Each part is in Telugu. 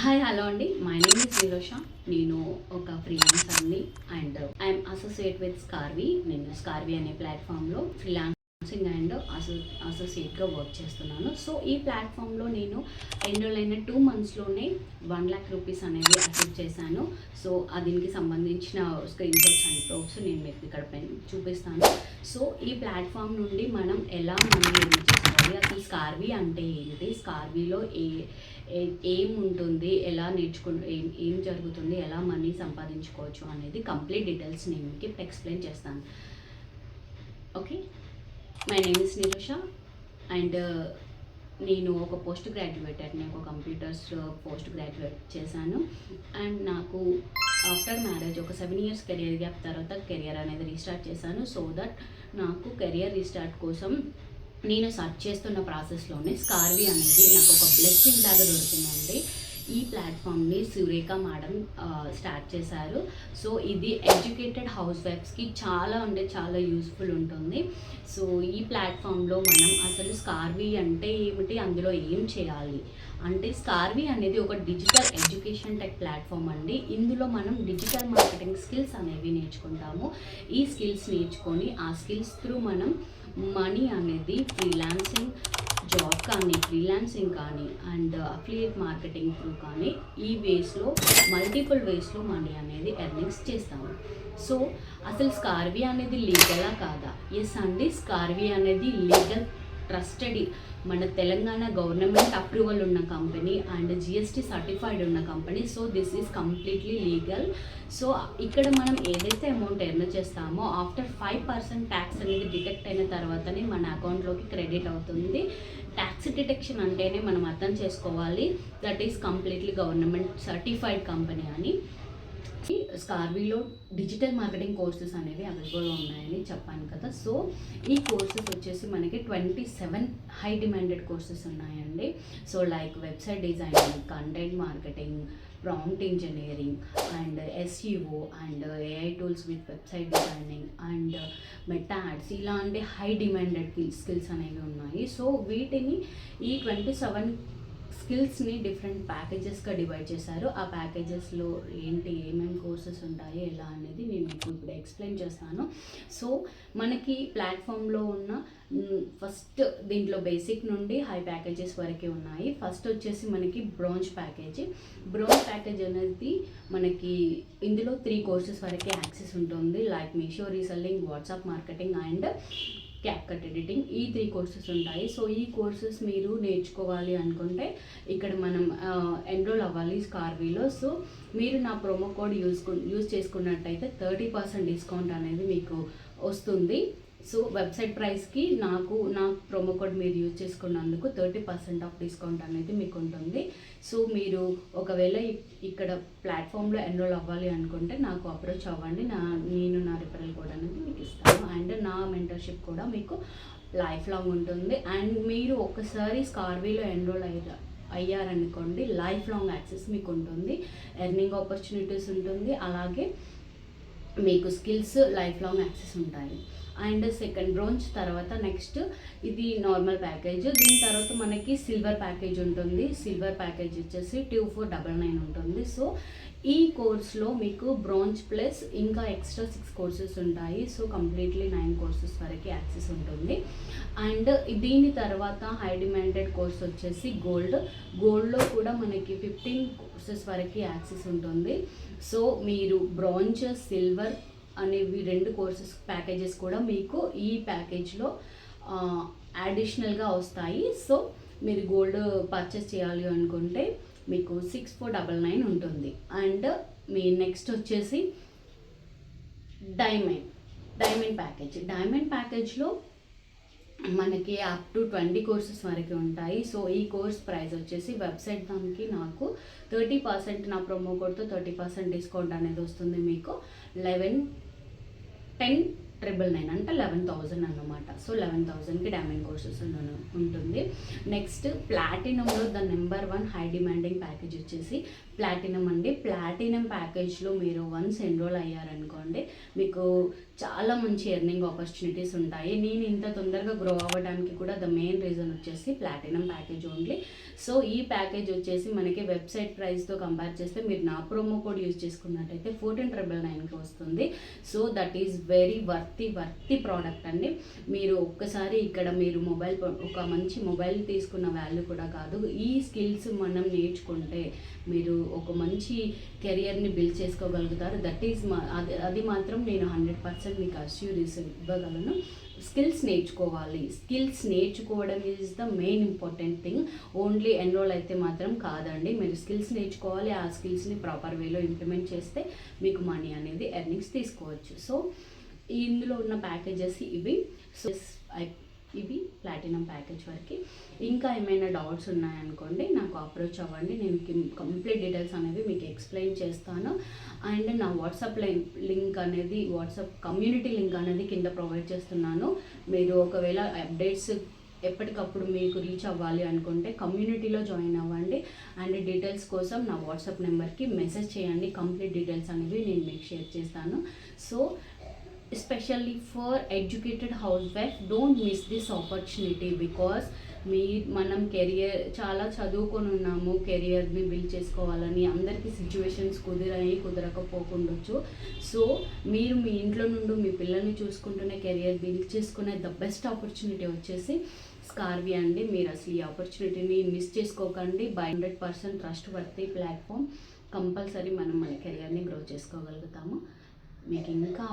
హాయ్ హలో అండి, మై నేమ్ ఇస్ నిరోష. నేను ఒక ఫ్రీలాన్సర్ని అండ్ ఐఎమ్ అసోసియేట్ విత్ స్కార్వీ. నేను స్కార్వీ అనే ప్లాట్ఫామ్లో ఫ్రీలాన్సింగ్ అండ్ అసోసియేట్గా వర్క్ చేస్తున్నాను. సో ఈ ప్లాట్ఫామ్లో నేను ఎన్రోల్ 2 monthsలోనే 1,00,000 రూపీస్ అనేది అచీవ్ చేశాను. సో దీనికి సంబంధించిన స్క్రీన్ షాట్స్ అండ్ ప్రూఫ్స్ నేను మీకు ఇక్కడ చూపిస్తాను. సో ఈ ప్లాట్ఫామ్ నుండి మనం ఎలా మనీ ఎర్న్ చేసుకోవాలి, అసలు స్కార్వీ అంటే ఏంటి, స్కార్వీలో ఏం ఉంటుంది, ఎలా ఏం జరుగుతుంది, ఎలా మనీ సంపాదించుకోవచ్చు అనేది కంప్లీట్ డీటెయిల్స్ నేను మీకు ఇప్పుడు ఎక్స్ప్లెయిన్ చేస్తాను. Okay, my name is Nirosha and నేను ఒక పోస్ట్ గ్రాడ్యుయేటర్. నేను ఒక కంప్యూటర్స్ పోస్ట్ గ్రాడ్యుయేట్ చేశాను అండ్ నాకు ఆఫ్టర్ మ్యారేజ్ ఒక 7 years కెరియర్ గ్యాప్ తర్వాత కెరియర్ అనేది రీస్టార్ట్ చేశాను. సో దట్ నాకు కెరియర్ రీస్టార్ట్ కోసం నేను సర్చ్ చేస్తున్న ప్రాసెస్లోనే స్కార్వీ అనేది నాకు ఒక బ్లెస్సింగ్ లాగా దొరికిందండి. ఈ ప్లాట్ఫామ్ని సురేఖ మేడం స్టార్ట్ చేశారు. సో ఇది ఎడ్యుకేటెడ్ హౌస్ వైఫ్స్కి చాలా యూస్ఫుల్ ఉంటుంది. సో ఈ ప్లాట్ఫామ్లో మనం అసలు స్కార్వీ అంటే ఏమిటి, అందులో ఏం చేయాలి అంటే, స్కార్వీ అనేది ఒక డిజిటల్ ఎడ్యుకేషన్ టెక్ ప్లాట్ఫామ్ అండి. ఇందులో మనం డిజిటల్ మార్కెటింగ్ స్కిల్స్ అనేవి నేర్చుకుంటాము. ఈ స్కిల్స్ నేర్చుకొని ఆ స్కిల్స్ త్రూ మనం మనీ అనేది ఫ్రీలాన్సింగ్ కానీ అండ్ అఫిలియేట్ మార్కెటింగ్ త్రూ కానీ ఈ వేస్లో మల్టిపుల్ వేస్లో మనీ అనేది ఎర్నింగ్స్ చేస్తాము. సో అసలు స్కార్వీ అనేది లీగలా కాదా? ఎస్ అండి, స్కార్వీ అనేది లీగల్, ట్రస్టెడ్, మన తెలంగాణ గవర్నమెంట్ అప్రూవల్ ఉన్న కంపెనీ అండ్ జిఎస్టీ సర్టిఫైడ్ ఉన్న company. So this is completely legal. So ఇక్కడ మనం ఏదైతే అమౌంట్ ఎర్న్ చేస్తామో ఆఫ్టర్ 5% ట్యాక్స్ అనేది డిటెక్ట్ అయిన తర్వాతనే మన అకౌంట్లోకి క్రెడిట్ అవుతుంది. ట్యాక్స్ డిటెక్షన్ అంటేనే మనం అర్థం చేసుకోవాలి that is completely government certified company అని. స్కార్వీలో డిజిటల్ మార్కెటింగ్ కోర్సెస్ అనేవి అవైలబుల్గా ఉన్నాయని చెప్పాను కదా. సో ఈ కోర్సెస్ వచ్చేసి మనకి 27 హై డిమాండెడ్ కోర్సెస్ ఉన్నాయండి. So like website designing, content marketing, prompt engineering and SEO and AI tools with website designing and meta ads, ఇలాంటి హై డిమాండెడ్ స్కిల్స్ అనేవి ఉన్నాయి. సో వీటిని ఈ 27 స్కిల్స్ని డిఫరెంట్ ప్యాకేజెస్గా డివైడ్ చేశారు. ఆ ప్యాకేజెస్లో ఏమేమి కోర్సెస్ ఉంటాయి ఎలా అనేది నేను మీకు ఇప్పుడు ఎక్స్ప్లెయిన్ చేస్తాను. సో మనకి ప్లాట్ఫామ్లో ఉన్న ఫస్ట్ దీంట్లో బేసిక్ నుండి హై ప్యాకేజెస్ వరకే ఉన్నాయి. ఫస్ట్ వచ్చేసి మనకి బ్రాంజ్ ప్యాకేజ్ అనేది మనకి ఇందులో 3 కోర్సెస్ వరకే యాక్సెస్ ఉంటుంది. Like Meesho reselling, WhatsApp marketing and CapCut editing, ఈ 3 కోర్సెస్ ఉంటాయి. సో ఈ కోర్సెస్ మీరు నేర్చుకోవాలి అనుకుంటే ఇక్కడ మనం ఎన్రోల్ అవ్వాలి స్కార్వీలో. సో మీరు నా ప్రోమో కోడ్ యూజ్ చేసుకున్నట్టయితే 30% డిస్కౌంట్ అనేది మీకు వస్తుంది. సో వెబ్సైట్ ప్రైస్కి నా ప్రోమో కోడ్ మీరు యూజ్ చేసుకున్నందుకు 30% ఆఫ్ డిస్కౌంట్ అనేది మీకు ఉంటుంది. సో మీరు ఒకవేళ ఇక్కడ ప్లాట్ఫామ్లో ఎన్రోల్ అవ్వాలి అనుకుంటే నాకు అప్రోచ్ అవ్వండి. నేను నా రిఫరల్ కోడ్ అనేది మీకు ఇస్తాను అండ్ నా మెంటర్షిప్ కూడా మీకు లైఫ్ లాంగ్ ఉంటుంది. అండ్ మీరు ఒకసారి స్కార్వీలో ఎన్రోల్ అయ్యారనుకోండి, లైఫ్ లాంగ్ యాక్సెస్ మీకు ఉంటుంది, ఎర్నింగ్ ఆపర్చునిటీస్ ఉంటుంది, అలాగే మీకు స్కిల్స్ లైఫ్ లాంగ్ యాక్సెస్ ఉంటాయి. అండ్ సెకండ్ బ్రాంజ్ తర్వాత నెక్స్ట్ ఇది నార్మల్ ప్యాకేజ్. దీని తర్వాత మనకి సిల్వర్ ప్యాకేజ్ ఉంటుంది. సిల్వర్ ప్యాకేజ్ వచ్చేసి 2499 ఉంటుంది. సో ఈ కోర్స్లో మీకు బ్రాంజ్ ప్లస్ ఇంకా ఎక్స్ట్రా 6 కోర్సెస్ ఉంటాయి. సో కంప్లీట్లీ 9 కోర్సెస్ వరకు యాక్సెస్ ఉంటుంది. అండ్ దీని తర్వాత హై డిమాండెడ్ కోర్స్ వచ్చేసి గోల్డ్లో కూడా మనకి 15 కోర్సెస్ వరకు యాక్సెస్ ఉంటుంది. సో మీరు బ్రాంజ్, సిల్వర్ అనేవి 2 కోర్సెస్ ప్యాకేజెస్ కూడా మీకు ఈ ప్యాకేజ్లో అడిషనల్గా వస్తాయి. సో మీరు గోల్డ్ పర్చేస్ చేయాలి అనుకుంటే మీకు 6499 ఉంటుంది. అండ్ మీ నెక్స్ట్ వచ్చేసి డైమండ్ ప్యాకేజ్లో మనకి అప్ టు 20 కోర్సెస్ వరకు ఉంటాయి. సో ఈ కోర్స్ ప్రైస్ వచ్చేసి వెబ్సైట్ దానికి నాకు 30%, నా ప్రోమో కోడ్తో 30% డిస్కౌంట్ అనేది వస్తుంది. మీకు 11, 10, 999 అంటే 11,000 అన్నమాట. సో 11,000కి డైమండ్ కోర్సెస్ ఉంటుంది. నెక్స్ట్ ప్లాటినంలో the number 1 high demanding package వచ్చేసి ప్లాటినం అండి. ప్లాటినం ప్యాకేజ్లో మీరు వన్స్ ఎన్రోల్ అయ్యారనుకోండి, మీకు చాలా మంచి ఎర్నింగ్ ఆపర్చునిటీస్ ఉంటాయి. నేను ఇంత తొందరగా గ్రో అవ్వడానికి కూడా ద మెయిన్ రీజన్ వచ్చేసి ప్లాటినం ప్యాకేజ్ ఓన్లీ. సో ఈ ప్యాకేజ్ వచ్చేసి మనకి వెబ్సైట్ ప్రైస్తో కంపేర్ చేస్తే మీరు నా ప్రోమో కోడ్ యూజ్ చేసుకున్నట్టయితే 14,999కి వస్తుంది. So that is very worthy product అండి. మీరు ఒక్కసారి ఇక్కడ మీరు ఒక మంచి మొబైల్ తీసుకున్న వాల్యూ కూడా కాదు. ఈ స్కిల్స్ మనం నేర్చుకుంటే మీరు ఒక మంచి కెరియర్ని బిల్డ్ చేసుకోగలుగుతారు. దట్ ఈజ్ అది మాత్రం నేను 100% మీకు అష్యూరెన్స్ ఇవ్వగలను. స్కిల్స్ నేర్చుకోవాలి. స్కిల్స్ నేర్చుకోవడం is the main important thing. Only enrol అయితే మాత్రం కాదండి. మీరు స్కిల్స్ నేర్చుకోవాలి. ఆ స్కిల్స్ని ప్రాపర్ వేలో ఇంప్లిమెంట్ చేస్తే మీకు మనీ అనేది ఎర్నింగ్స్ తీసుకోవచ్చు. సో ఇందులో ఉన్న ప్యాకేజెస్ ఇవి. సో ఇవి ప్లాటినం ప్యాకేజ్ వరకు. ఇంకా ఏమైనా డౌట్స్ ఉన్నాయనుకోండి, నాకు అప్రోచ్ అవ్వండి. నేను కంప్లీట్ డీటెయిల్స్ అనేవి మీకు ఎక్స్ప్లెయిన్ చేస్తాను. అండ్ నా వాట్సాప్ లింక్ అనేది, వాట్సాప్ కమ్యూనిటీ లింక్ అనేది కింద ప్రొవైడ్ చేస్తున్నాను. మీరు ఒకవేళ అప్డేట్స్ ఎప్పటికప్పుడు మీకు రీచ్ అవ్వాలి అనుకుంటే కమ్యూనిటీలో జాయిన్ అవ్వండి. అండ్ డీటెయిల్స్ కోసం నా వాట్సాప్ నెంబర్కి మెసేజ్ చేయండి. కంప్లీట్ డీటెయిల్స్ అనేవి నేను మీకు షేర్ చేస్తాను. So especially for educated housewife, don't miss this opportunity because మనం కెరియర్ చాలా చదువుకొని ఉన్నాము, కెరియర్ని బిల్డ్ చేసుకోవాలని అందరికీ సిచ్యువేషన్స్ కుదరకపోకుండొచ్చు. సో మీరు మీ ఇంట్లో నుండి మీ పిల్లల్ని చూసుకుంటూనే కెరియర్ బిల్డ్ చేసుకునే ద బెస్ట్ ఆపర్చునిటీ వచ్చేసి స్కార్వి అండి. మీరు అసలు ఈ ఆపర్చునిటీని మిస్ చేసుకోకండి. 100% ట్రస్ట్ వర్తీ ప్లాట్ఫామ్. కంపల్సరీ మనం మన కెరియర్ని గ్రో చేసుకోగలుగుతాము. మీకు ఇంకా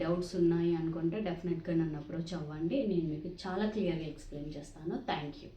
డౌట్స్ ఉన్నాయి అనుకుంటే డెఫినెట్గా నన్ను అప్రోచ్ అవ్వండి. నేను మీకు చాలా క్లియర్గా ఎక్స్ప్లెయిన్ చేస్తాను. Thank you.